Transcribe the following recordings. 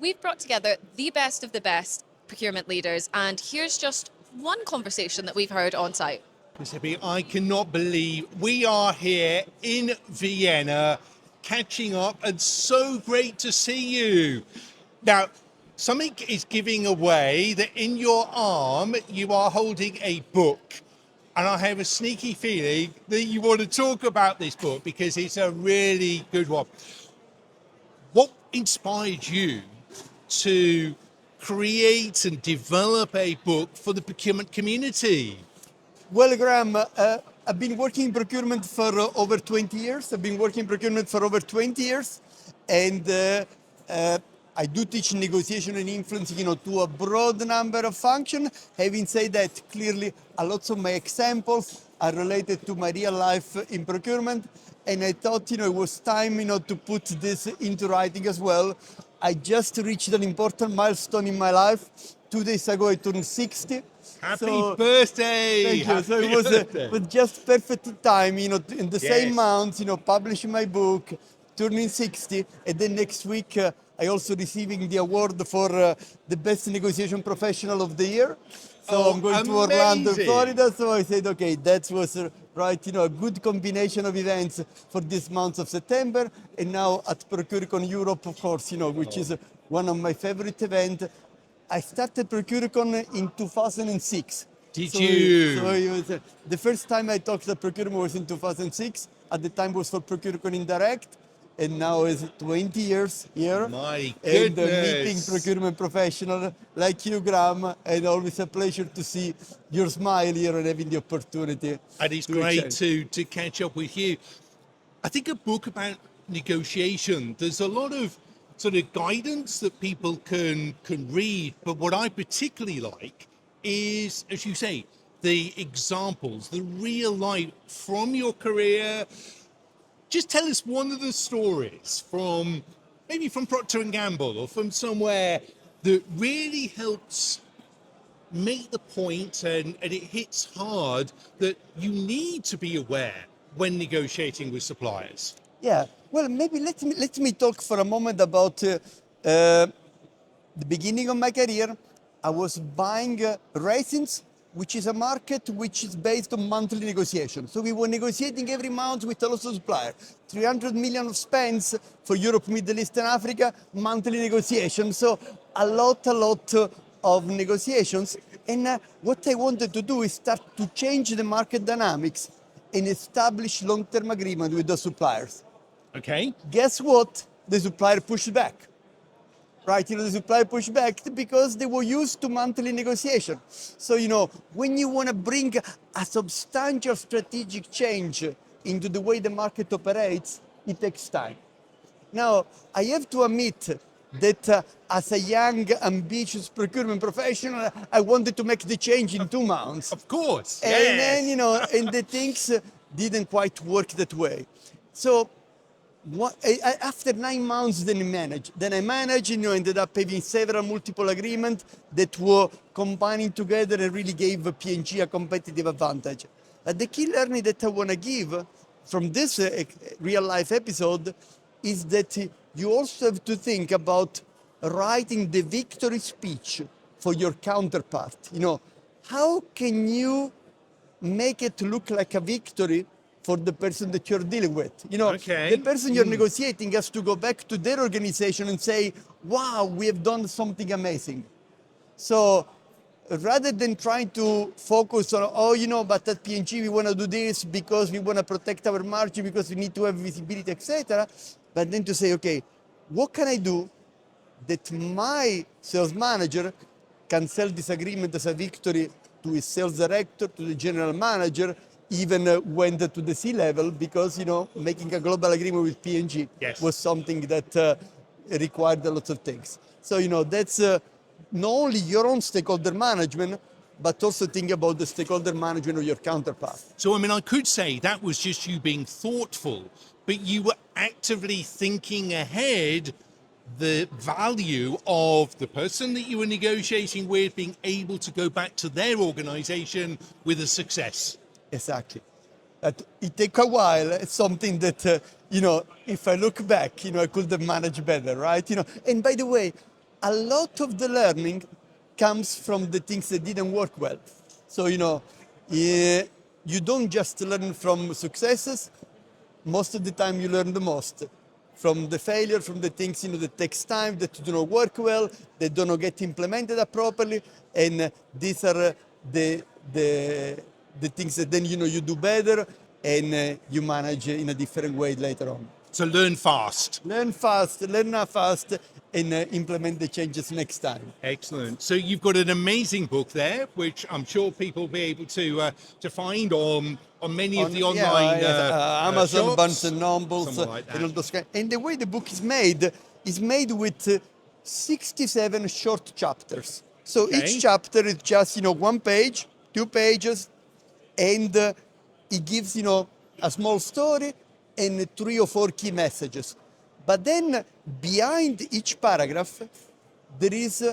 we've brought together the best procurement leaders, and here's just one conversation that we've heard on site. Giuseppe, I cannot believe we are here in Vienna catching up, and so great to see you. Now, something is giving away that in your arm you are holding a book, and I have a sneaky feeling that you want to talk about this book because it's a really good one. What inspired you to create and develop a book for the procurement community? Well, Graham, I've been working in procurement for over 20 years. And I do teach negotiation and influence, to a broad number of functions. Having said that, clearly, a lot of my examples are related to my real life in procurement. And I thought, it was time, to put this into writing as well. I just reached an important milestone in my life. 2 days ago, I turned 60. Happy birthday! Thank you. So it was just perfect time, in the same month, publishing my book, turning 60, and then next week I also receiving the award for the best negotiation professional of the year. So I'm going to Orlando, Florida. So I said, okay, that was right, a good combination of events for this month of September. And now at ProcureCon Europe, of course, which is one of my favorite events. I started ProcureCon in 2006. Did you? So it was, the first time I talked at procurement was in 2006. At the time was for ProcureCon Indirect. And now it's 20 years here. My goodness. And meeting procurement professional like you, Graham. And always a pleasure to see your smile here and having the opportunity. And it's great to catch up with you. I think a book about negotiation, there's a lot of sort of guidance that people can read, but what I particularly like is, as you say, the examples, the real life from your career. Just tell us one of the stories from maybe from Procter Gamble or from somewhere that really helps make the point and it hits hard that you need to be aware when negotiating with suppliers. Yeah, well, maybe let me talk for a moment about the beginning of my career. I was buying resins, which is a market which is based on monthly negotiation. So we were negotiating every month with a lot of suppliers. 300 million of spends for Europe, Middle East and Africa, monthly negotiation. So a lot of negotiations. And what I wanted to do is start to change the market dynamics and establish long-term agreement with the suppliers. Okay. Guess what? The supplier pushed back. Right, the supplier pushed back because they were used to monthly negotiation. So, when you want to bring a substantial strategic change into the way the market operates, it takes time. Now, I have to admit that as a young, ambitious procurement professional, I wanted to make the change in 2 months. Of course, And yes. then, and the things didn't quite work that way. So, after 9 months, then I managed, ended up having several multiple agreements that were combining together and really gave P&G a competitive advantage. But the key learning that I want to give from this real life episode is that you also have to think about writing the victory speech for your counterpart. How can you make it look like a victory for the person that you're dealing with? The person you're negotiating has to go back to their organization and say, wow, we have done something amazing. So rather than trying to focus on, but at P&G we want to do this because we want to protect our margin, because we need to have visibility, etc. But then to say, okay, what can I do that my sales manager can sell this agreement as a victory to his sales director, to the general manager, even went to the C-level, because, making a global agreement with P&G was something that required a lot of things. So, that's not only your own stakeholder management, but also think about the stakeholder management of your counterpart. So, I could say that was just you being thoughtful, but you were actively thinking ahead the value of the person that you were negotiating with being able to go back to their organization with a success. Exactly. It takes a while. It's something that, if I look back, I could have managed better, right? And by the way, a lot of the learning comes from the things that didn't work well. So, you don't just learn from successes. Most of the time you learn the most from the failure, from the things, that takes time, that do not work well, that do not get implemented properly. And these are the things that then, you do better and you manage in a different way later on. So learn fast. Learn fast, and implement the changes next time. Excellent. So you've got an amazing book there, which I'm sure people will be able to find on many of the online Amazon, shops, Barnes and Nobles, something like that. and all those kind. And the way the book is made with 67 short chapters. So Okay. each chapter is just 1 page, 2 pages, and it gives a small story and 3 or 4 key messages. But then behind each paragraph, there is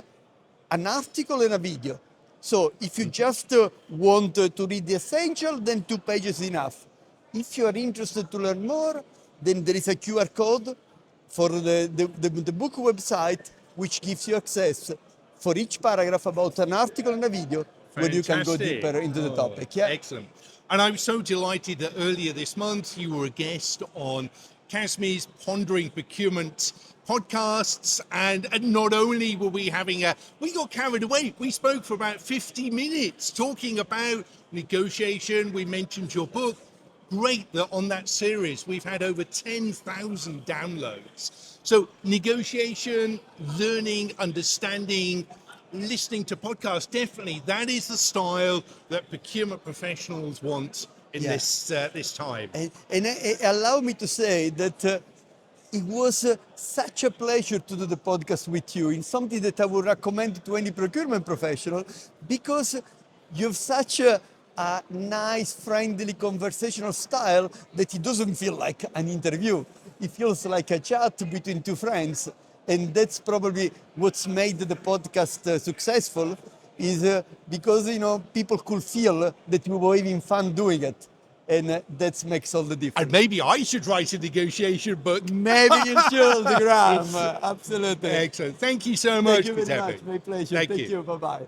an article and a video. So if you just want to read the essential, then 2 pages is enough. If you are interested to learn more, then there is a QR code for the book website, which gives you access for each paragraph about an article and a video where you can go Fantastic. deeper into the topic. Yeah. Excellent. And I'm so delighted that earlier this month you were a guest on CASME's Pondering Procurement podcasts, and not only were we we got carried away. We spoke for about 50 minutes talking about negotiation. We mentioned your book. Great that on that series we've had over 10,000 downloads. So negotiation, learning, understanding, listening to podcasts, definitely that is the style that procurement professionals want in this time. And allow me to say that it was such a pleasure to do the podcast with you, in something that I would recommend to any procurement professional, because you have such a nice, friendly, conversational style that it doesn't feel like an interview. It feels like a chat between 2 friends. And that's probably what's made the podcast successful, is because people could feel that we were having fun doing it, and that makes all the difference. And maybe I should write a negotiation book. Maybe you should, Graham. Absolutely. Excellent. Thank you so much, Thank you very Giuseppe. much. My pleasure. Thank Thank you. you. Bye bye.